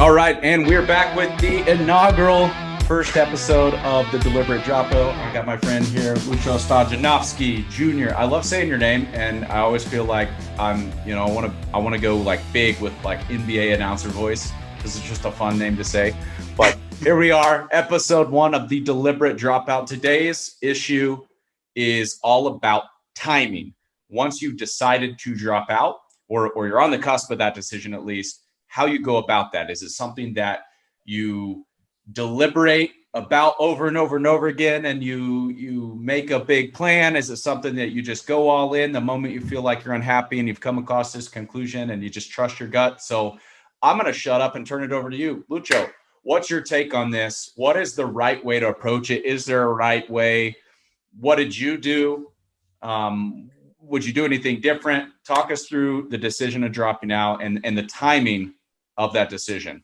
All right, and we're back with the inaugural first episode of the Deliberate Dropout. I got my friend here, Ljupco Stojanovski Jr. I love saying your name, and I always feel like I want to go like big with like NBA announcer voice because it's just a fun name to say. But here we are, episode 1 of the Deliberate Dropout. Today's issue is all about timing. Once you've decided to drop out, or you're on the cusp of that decision at least, how you go about that. Is it something that you deliberate about over and over and over again and you make a big plan? Is it something that you just go all in the moment you feel like you're unhappy and you've come across this conclusion and you just trust your gut? So I'm going to shut up and turn it over to you. Ljupco, what's your take on this? What is the right way to approach it? Is there a right way? What did you do? Would you do anything different? Talk us through the decision of dropping out and the timing of that decision.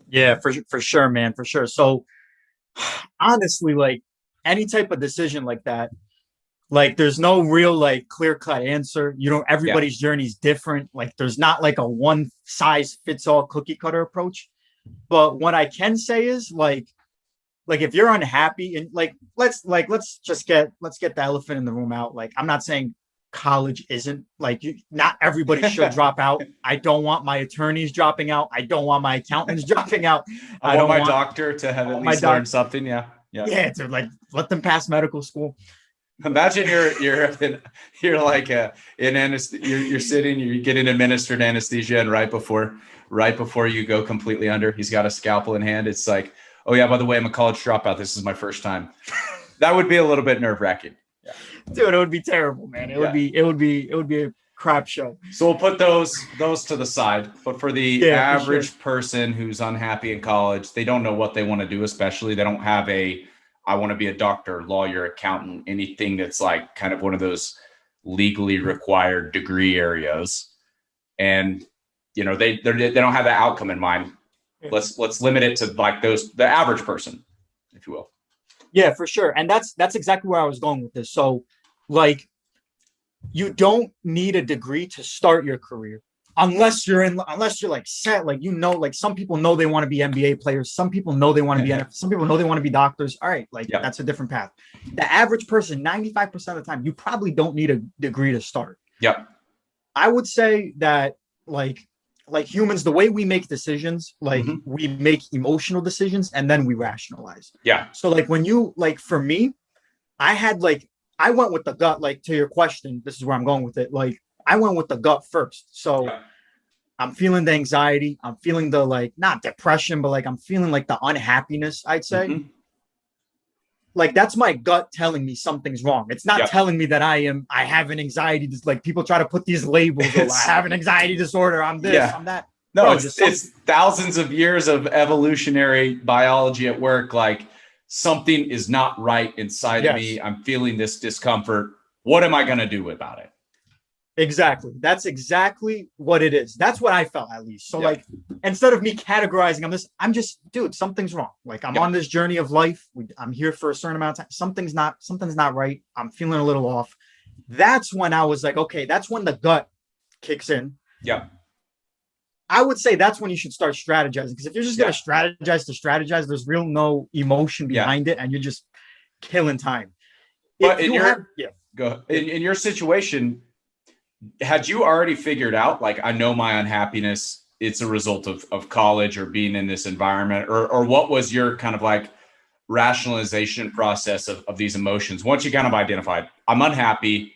Yeah, for sure, man, for sure. So honestly, like any type of decision like that, like there's no real like clear-cut answer. Everybody's journey is different. Like there's not like a one size fits all cookie cutter approach. But what I can say is like if you're unhappy and let's get the elephant in the room out. Like I'm not saying college isn't like not everybody should drop out. I don't want my attorneys dropping out. I don't want my accountants dropping out. I don't want my doctor to have at least learned something. Yeah. To like let them pass medical school. Imagine you're like in anesthesia. You're sitting. You're getting administered anesthesia, and right before you go completely under, he's got a scalpel in hand. It's like, oh yeah, by the way, I'm a college dropout. This is my first time. That would be a little bit nerve-wracking. Yeah. Dude, it would be terrible, man. It would be a crap show. So we'll put those to the side. But for the average person who's unhappy in college, they don't know what they want to do, especially they don't have I want to be a doctor, lawyer, accountant, anything that's like kind of one of those legally required degree areas. And they don't have that outcome in mind. Let's limit it to like the average person, if you will. Yeah, for sure. And that's exactly where I was going with this. So like you don't need a degree to start your career unless you're like set, like, like some people know they want to be NBA players. Some people know they want to be NFL. Some people know they want to be doctors. All right. Like that's a different path. The average person, 95% of the time, you probably don't need a degree to start. Yep. I would say that like humans, the way we make decisions, like we make emotional decisions and then we rationalize. Yeah. So like when you, like for me, I went with the gut, like to your question, this is where I'm going with it. Like I went with the gut first. So I'm feeling the anxiety. I'm feeling the like, not depression, but like I'm feeling like the unhappiness, I'd say. Mm-hmm. Like that's my gut telling me something's wrong. It's not telling me that I have an anxiety. Like people try to put these labels. I have an anxiety disorder. I'm this. I'm that. No, bro, it's thousands of years of evolutionary biology at work. Like something is not right inside of me. I'm feeling this discomfort. What am I going to do about it? Exactly. That's exactly what it is. That's what I felt, at least. So like, instead of me categorizing on this, I'm just, dude, something's wrong. Like I'm on this journey of life. I'm here for a certain amount of time. Something's not right. I'm feeling a little off. That's when I was like, okay, that's when the gut kicks in. Yeah. I would say that's when you should start strategizing. Because if you're just going to strategize, there's no emotion behind it. And you're just killing time. But in your situation, had you already figured out, like, I know my unhappiness, it's a result of college or being in this environment, or what was your kind of like rationalization process of these emotions? Once you kind of identified, I'm unhappy,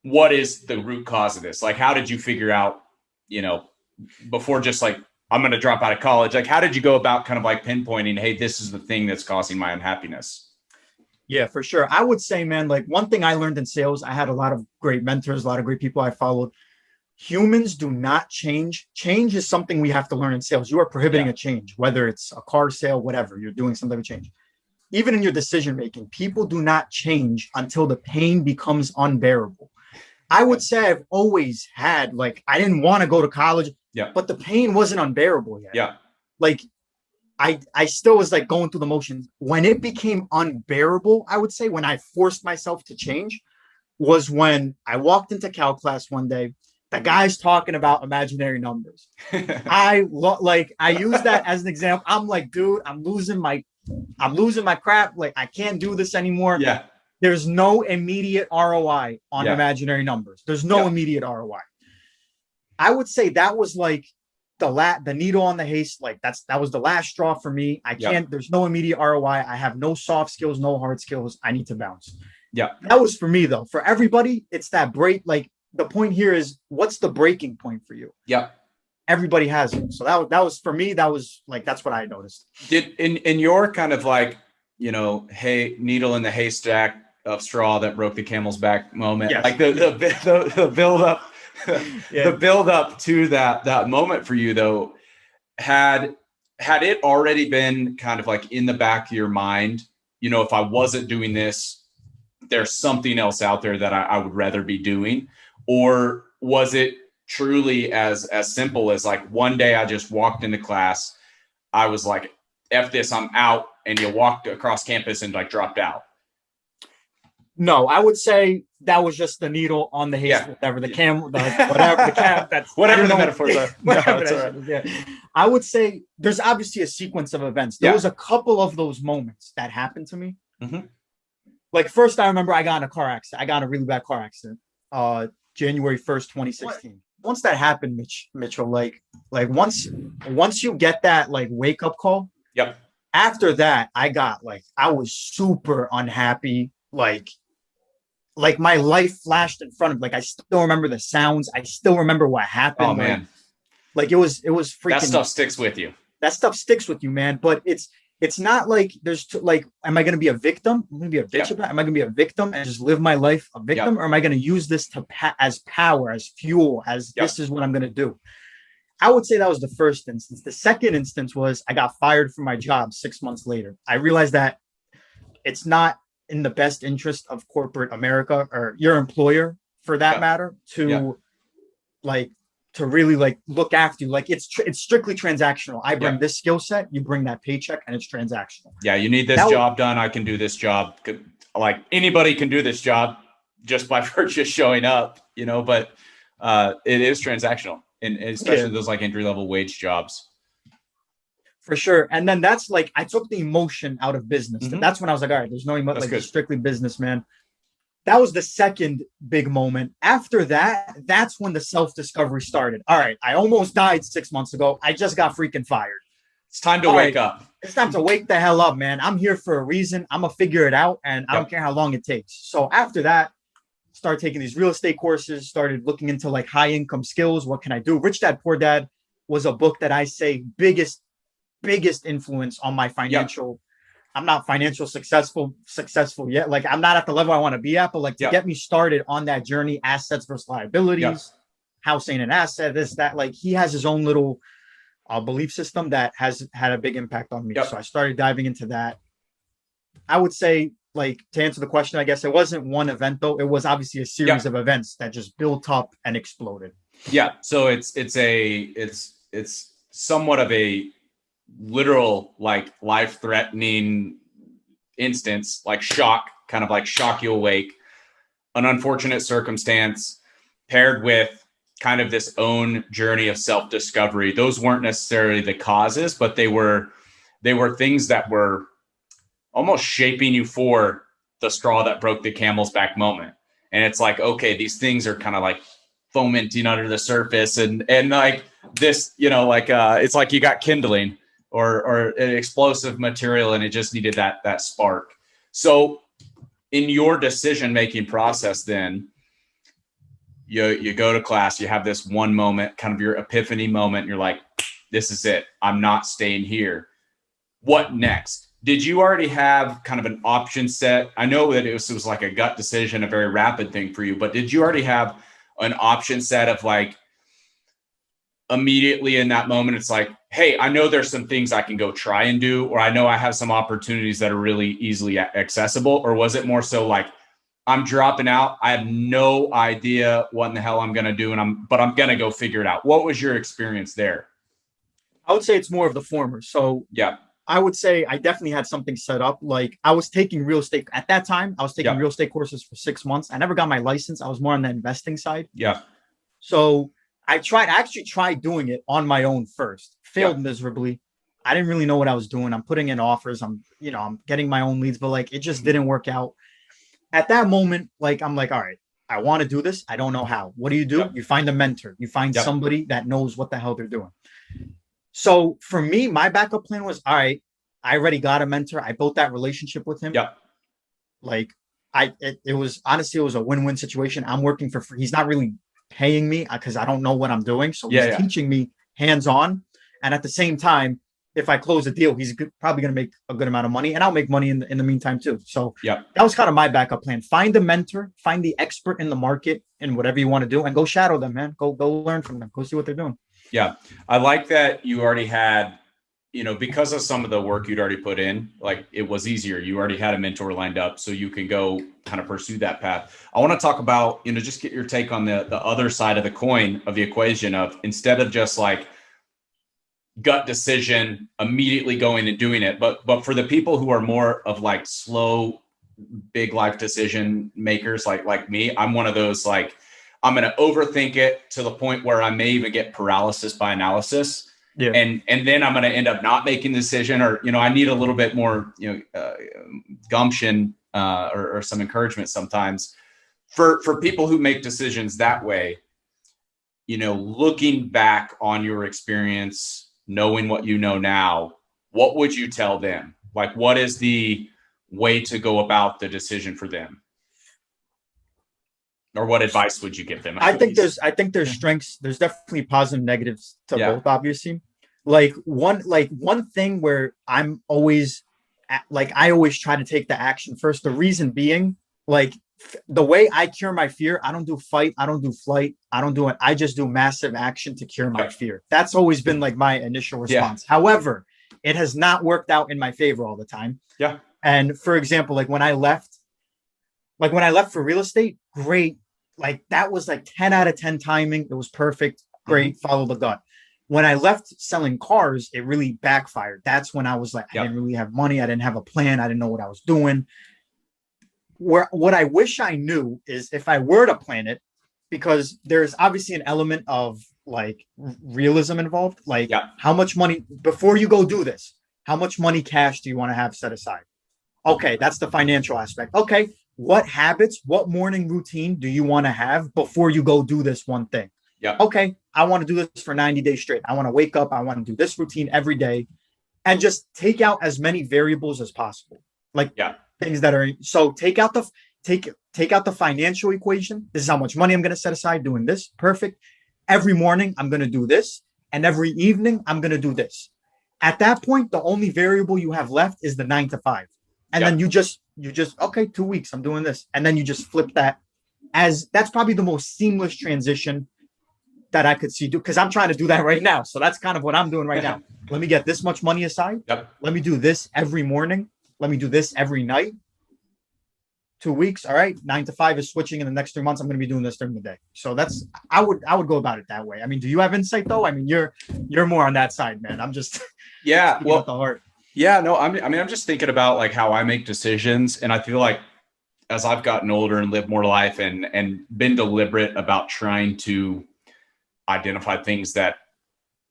what is the root cause of this? Like, how did you figure out, before just like, I'm going to drop out of college? Like, how did you go about kind of like pinpointing, hey, this is the thing that's causing my unhappiness? Yeah, for sure. I would say, man, like one thing I learned in sales, I had a lot of great mentors, a lot of great people I followed. Humans do not change. Change is something we have to learn in sales. You are prohibiting a change, whether it's a car sale, whatever, you're doing some type of change. Even in your decision-making, people do not change until the pain becomes unbearable. I would say I've always had, like, I didn't want to go to college, but the pain wasn't unbearable yet. Yeah. Like, I still was like going through the motions. When it became unbearable, I would say when I forced myself to change was when I walked into Cal class one day The guy's talking about imaginary numbers. I use that as an example. I'm like, dude, I'm losing my crap. Like, I can't do this anymore. Yeah. There's no immediate ROI on imaginary numbers. There's no immediate ROI. I would say that was like the needle on the haystack. Like that was the last straw for me. I can't, there's no immediate ROI. I have no soft skills, no hard skills. I need to bounce. Yeah. That was for me though. For everybody, it's that break. Like the point here is, what's the breaking point for you? Yeah. Everybody has it. So that was for me. That was like, that's what I noticed. Did in your kind of like, you know, hey, needle in the haystack of straw that broke the camel's back moment, like the build up, the build up to that moment for you though, had it already been kind of like in the back of your mind, you know, if I wasn't doing this, there's something else out there that I would rather be doing? Or was it truly as simple as like one day I just walked into class, I was like, F this, I'm out, and you walked across campus and like dropped out? No, I would say that was just the needle on the haystack, whatever the camel, whatever the cam, that's whatever the metaphors are. I would say there's obviously a sequence of events. There was a couple of those moments that happened to me. Mm-hmm. Like first, I remember I got in a car accident. I got in a really bad car accident, January 1st, 2016. What? Once that happened, Mitchell, like once you get that like wake up call. Yep. After that, I was super unhappy. Like my life flashed in front of me. Like I still remember the sounds. I still remember what happened. Oh man. Like it was freaking. That stuff sticks with you. That stuff sticks with you, man. But it's not like am I going to be a victim? I'm going to be a bitch about it? Am I going to be a victim and just live my life a victim? Or am I going to use this as power, as fuel, as this is what I'm going to do? I would say that was the first instance. The second instance was I got fired from my job 6 months later. I realized that it's not in the best interest of corporate America or your employer for that matter to really like look after you. Like it's strictly transactional. I bring this skill set, you bring that paycheck, and it's transactional. Yeah, you need this job done. I can do this job. Like anybody can do this job just by virtue of showing up, you know, but it is transactional, and especially those like entry level wage jobs. For sure. And then that's like, I took the emotion out of business. Mm-hmm. That's when I was like, all right, there's no emotion, like it's strictly business, man. That was the second big moment. After that, that's when the self-discovery started. All right, I almost died 6 months ago. I just got freaking fired. It's time to wake up. It's time to wake the hell up, man. I'm here for a reason. I'm going to figure it out, and I don't care how long it takes. So after that, started taking these real estate courses, started looking into like high income skills. What can I do? Rich Dad, Poor Dad was a book that I say biggest influence on my financial. I'm not financial successful yet. Like I'm not at the level I want to be at, but like to get me started on that journey, assets versus liabilities, housing and asset, this, that, like he has his own little belief system that has had a big impact on me. So I started diving into that. I would say, like, to answer the question, I guess it wasn't one event though. It was obviously a series of events that just built up and exploded. Yeah. So it's somewhat of a literal, like life-threatening instance, like shock, kind of like shock you awake, an unfortunate circumstance paired with kind of this own journey of self-discovery. Those weren't necessarily the causes, but they were things that were almost shaping you for the straw that broke the camel's back moment. And it's like, okay, these things are kind of like fomenting under the surface, and like this, you know, like it's like you got kindling or an explosive material, and it just needed that spark. So in your decision-making process, then you go to class, you have this one moment, kind of your epiphany moment. And you're like, this is it. I'm not staying here. What next? Did you already have kind of an option set? I know that it was like a gut decision, a very rapid thing for you, but did you already have an option set of like, immediately in that moment, it's like, hey, I know there's some things I can go try and do, or I know I have some opportunities that are really easily accessible? Or was it more so like, I'm dropping out, I have no idea what in the hell I'm going to do, but I'm going to go figure it out? What was your experience there? I would say it's more of the former. So I would say I definitely had something set up. Like I was taking real estate at that time. I was taking real estate courses for 6 months. I never got my license. I was more on the investing side. So I actually tried doing it on my own first, failed miserably. I didn't really know what I was doing. I'm putting in offers. I'm getting my own leads, but like, it just didn't work out. At that moment, like, I'm like, all right, I want to do this. I don't know how. What do? Yep. You find a mentor. You find Yep. somebody that knows what the hell they're doing. So for me, my backup plan was, all right, I already got a mentor. I built that relationship with him. Yep. Like, it was honestly, it was a win-win situation. I'm working for free. He's not really paying me because I don't know what I'm doing. So he's teaching me hands-on. And at the same time, if I close a deal, he's probably going to make a good amount of money, and I'll make money in the meantime too. So that was kind of my backup plan. Find a mentor, find the expert in the market in whatever you want to do, and go shadow them, man. Go learn from them. Go see what they're doing. Yeah. I like that you already had, because of some of the work you'd already put in, like, it was easier. You already had a mentor lined up, so you can go kind of pursue that path. I want to talk about, just get your take on the other side of the coin of the equation of, instead of just like gut decision, immediately going and doing it. But for the people who are more of like slow, big life decision makers, like me, I'm one of those, like, I'm going to overthink it to the point where I may even get paralysis by analysis. Yeah. And then I'm going to end up not making the decision, or, I need a little bit more, gumption, or some encouragement sometimes for people who make decisions that way. Looking back on your experience, knowing what you know now, what would you tell them? Like, what is the way to go about the decision for them? Or what advice would you give them? I think there's strengths. There's definitely positive, negatives to both, obviously. Like one thing where I'm always I always try to take the action first. The reason being, like, the way I cure my fear, I don't do fight, I don't do flight, I don't do it. I just do massive action to cure my fear. That's always been like my initial response. However, it has not worked out in my favor all the time. Yeah. And for example, when I left for real estate, great. Like, that was like 10 out of 10 timing. It was perfect. Great. Follow the gut. When I left selling cars, it really backfired. That's when I was like, I didn't really have money. I didn't have a plan. I didn't know what I was doing. What I wish I knew is, if I were to plan it, because there's obviously an element of like realism involved. Like, how much money, before you go do this, how much money cash do you want to have set aside? Okay, that's the financial aspect. Okay, what habits, what morning routine do you want to have before you go do this one thing? Yeah. Okay, I want to do this for 90 days straight. I want to wake up. I want to do this routine every day, and just take out as many variables as possible. Like, things that are, so take out the financial equation. This is how much money I'm going to set aside doing this. Perfect. Every morning I'm going to do this, and every evening I'm going to do this. At that point, the only variable you have left is the 9 to 5. And then you just, okay, 2 weeks, I'm doing this. And then you just flip that. As that's probably the most seamless transition that I could see do, because I'm trying to do that right now. So that's kind of what I'm doing right now. Let me get this much money aside. Let me do this every morning. Let me do this every night. 2 weeks. All right. 9 to 5 is switching. In the next 3 months, I'm going to be doing this during the day. So that's, I would go about it that way. I mean, do you have insight though? I mean, you're more on that side, man. I'm just well, the heart. Yeah, no, I'm just thinking about like how I make decisions. And I feel like as I've gotten older and lived more life and been deliberate about trying to identify things that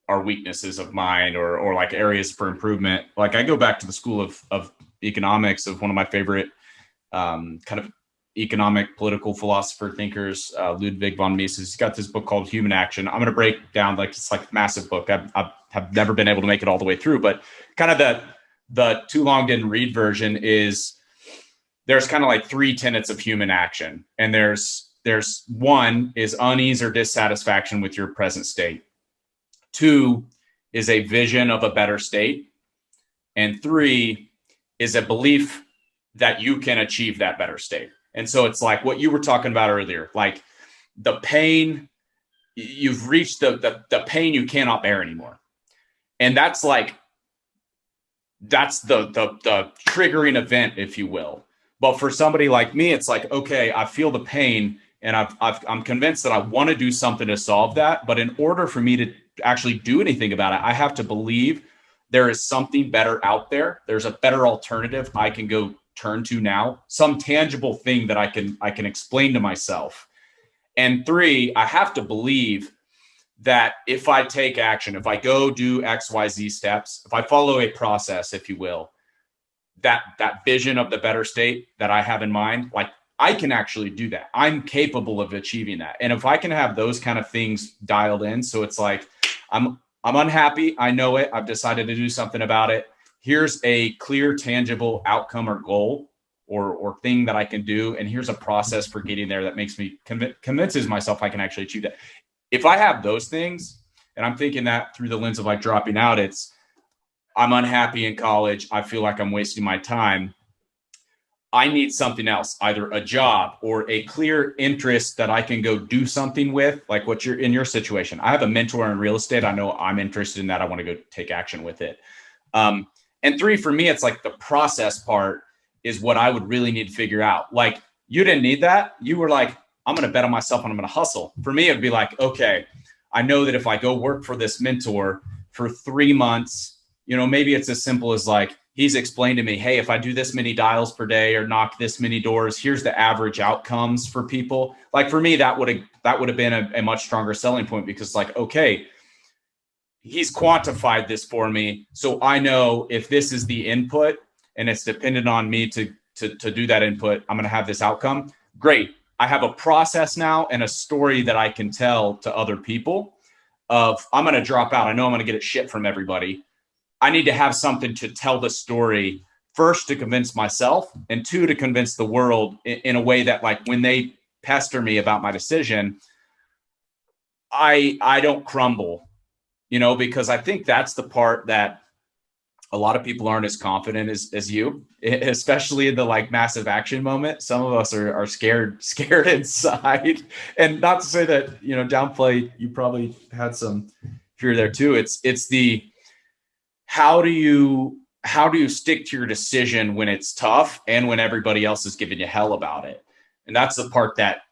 are weaknesses of mine or like areas for improvement. Like, I go back to the school of economics of one of my favorite kind of economic political philosopher thinkers, Ludwig von Mises. He's got this book called Human Action. I'm going to break down, like, it's like a massive book. I have never been able to make it all the way through, but kind of the too long didn't read version is, there's kind of like 3 tenets of human action. And there's one is unease or dissatisfaction with your present state. 2 is a vision of a better state. And 3 is a belief that you can achieve that better state. And so it's like what you were talking about earlier, like the pain, you've reached the pain you cannot bear anymore. And that's the triggering event, if you will. But for somebody like me, it's like, okay, I feel the pain and I'm convinced that I want to do something to solve that. But in order for me to actually do anything about it, I have to believe there is something better out there. There's a better alternative I can go turn to now, some tangible thing that I can explain to myself. And 3, I have to believe that if I take action, if I go do X, Y, Z steps, if I follow a process, if you will, that vision of the better state that I have in mind, like I can actually do that. I'm capable of achieving that. And if I can have those kind of things dialed in, so it's like, I'm unhappy. I know it. I've decided to do something about it. Here's a clear, tangible outcome or goal or thing that I can do. And here's a process for getting there that makes me convinces myself I can actually achieve that. If I have those things, and I'm thinking that through the lens of like dropping out, it's I'm unhappy in college. I feel like I'm wasting my time. I need something else, either a job or a clear interest that I can go do something with, like what you're in your situation. I have a mentor in real estate. I know I'm interested in that. I want to go take action with it. And 3, for me, it's like the process part is what I would really need to figure out. Like you didn't need that. You were like, I'm going to bet on myself and I'm going to hustle. For me, it'd be like, okay, I know that if I go work for this mentor for 3 months, maybe it's as simple as like, he's explained to me, hey, if I do this many dials per day or knock this many doors, here's the average outcomes for people. Like for me, that would have been a much stronger selling point because like, okay, he's quantified this for me. So I know if this is the input and it's dependent on me to do that input, I'm going to have this outcome. Great. I have a process now and a story that I can tell to other people of I'm going to drop out. I know I'm going to get shit from everybody. I need to have something to tell the story, first to convince myself and 2, to convince the world in a way that like when they pester me about my decision, I don't crumble, because I think that's the part that a lot of people aren't as confident as you, especially in the like massive action moment. Some of us are scared inside, and not to say that, downplay, you probably had some fear there too. It's the, how do you stick to your decision when it's tough and when everybody else is giving you hell about it? And that's the part that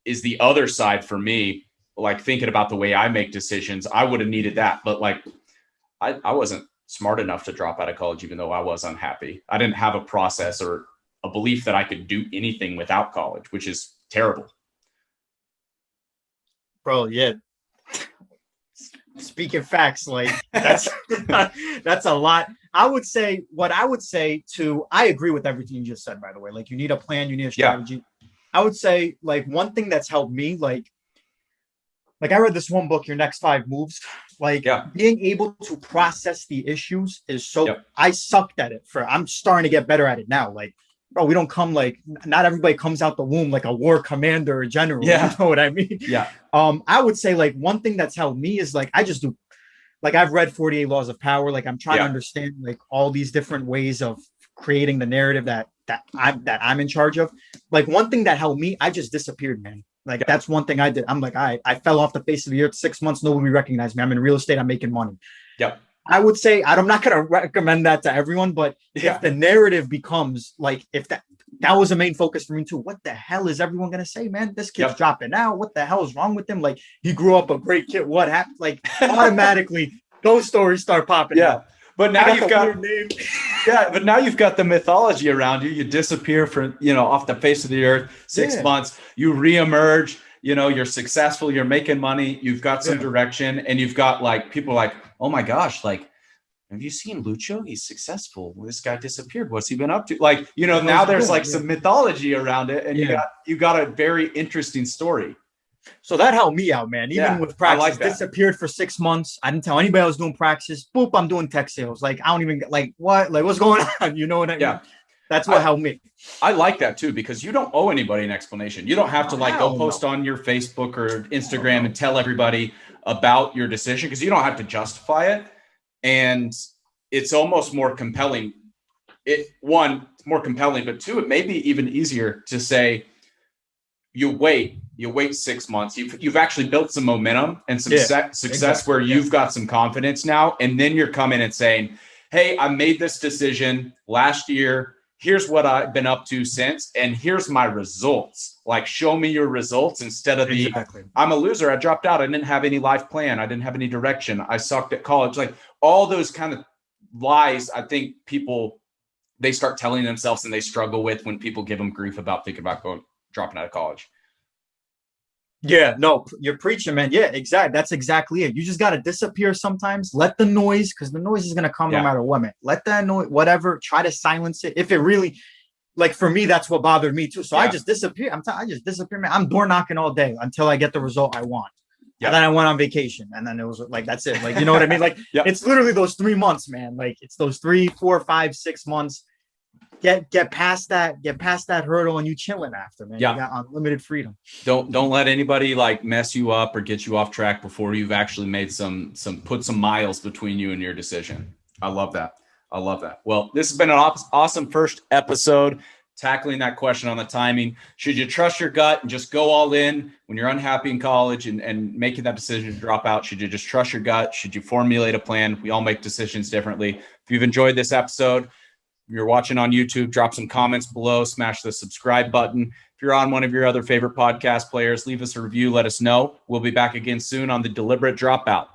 is the other side for me. Like thinking about the way I make decisions, I would have needed that, but like I wasn't smart enough to drop out of college, even though I was unhappy. I didn't have a process or a belief that I could do anything without college, which is terrible. Bro, yeah. Speaking facts, like that's that's a lot. I would say I agree with everything you just said, by the way. Like you need a plan, you need a strategy. Yeah. I would say like one thing that's helped me, like I read this one book, Your Next 5 Moves. Like being able to process the issues is so I sucked at it I'm starting to get better at it now. Like, bro, we don't come like not everybody comes out the womb like a war commander or general. Yeah. You know what I mean? Yeah. I would say like one thing that's helped me is like I just do like I've read 48 Laws of Power. Like I'm trying to understand like all these different ways of creating the narrative that I'm in charge of. Like one thing that helped me, I just disappeared, man. Like that's one thing I did. I'm like, I fell off the face of the earth 6 months. Nobody recognized me. I'm in real estate. I'm making money. Yep. I would say I'm not going to recommend that to everyone, but if the narrative becomes like, if that was a main focus for me too, what the hell is everyone going to say, man? This kid's dropping out. What the hell is wrong with him? Like he grew up a great kid. What happened? Like automatically those stories start popping out. But now you've got but now you've got the mythology around you. You disappear for, off the face of the earth 6 months, you reemerge, you're successful, you're making money, you've got some direction, and you've got like people like, oh my gosh, like, have you seen Ljupco? He's successful. Well, this guy disappeared. What's he been up to? Like, now there's like some mythology around it, and you got a very interesting story. So that helped me out, man. Even with Praxis, like disappeared for 6 months. I didn't tell anybody I was doing Praxis. Boop, I'm doing tech sales. Like, I don't even like what? Like, what's going on? You know what I mean? Yeah. That's what helped me. I like that too, because you don't owe anybody an explanation. You don't have to go post on your Facebook or Instagram and tell everybody about your decision, because you don't have to justify it. And it's almost more compelling. One, it's more compelling, but 2, it may be even easier to say, you wait 6 months. You've actually built some momentum and some success where you've got some confidence now. And then you're coming and saying, hey, I made this decision last year. Here's what I've been up to since, and here's my results. Like, show me your results instead of I'm a loser. I dropped out. I didn't have any life plan. I didn't have any direction. I sucked at college. Like all those kind of lies, I think people, they start telling themselves and they struggle with when people give them grief about thinking about dropping out of college. Yeah, no, you're preaching, man. Yeah, exactly. That's exactly it. You just got to disappear sometimes. Let the noise, because the noise is going to come no matter what, man. Let that noise, whatever, try to silence it. If it really, like for me, that's what bothered me too. So I just disappear. I just disappear, man. I'm door knocking all day until I get the result I want. Yep. And then I went on vacation, and then it was like, that's it. Like, you know what I mean? Like, it's literally those 3 months, man. Like, it's those 3, 4, 5, 6 months. Get past that hurdle, and you chilling after, man. You got unlimited freedom. Don't let anybody like mess you up or get you off track before you've actually made put some miles between you and your decision. I love that. Well, this has been an awesome first episode, tackling that question on the timing. Should you trust your gut and just go all in when you're unhappy in college and making that decision to drop out? Should you just trust your gut? Should you formulate a plan? We all make decisions differently. If you've enjoyed this episode, if you're watching on YouTube, drop some comments below, smash the subscribe button. If you're on one of your other favorite podcast players, leave us a review, let us know. We'll be back again soon on the Deliberate Dropout.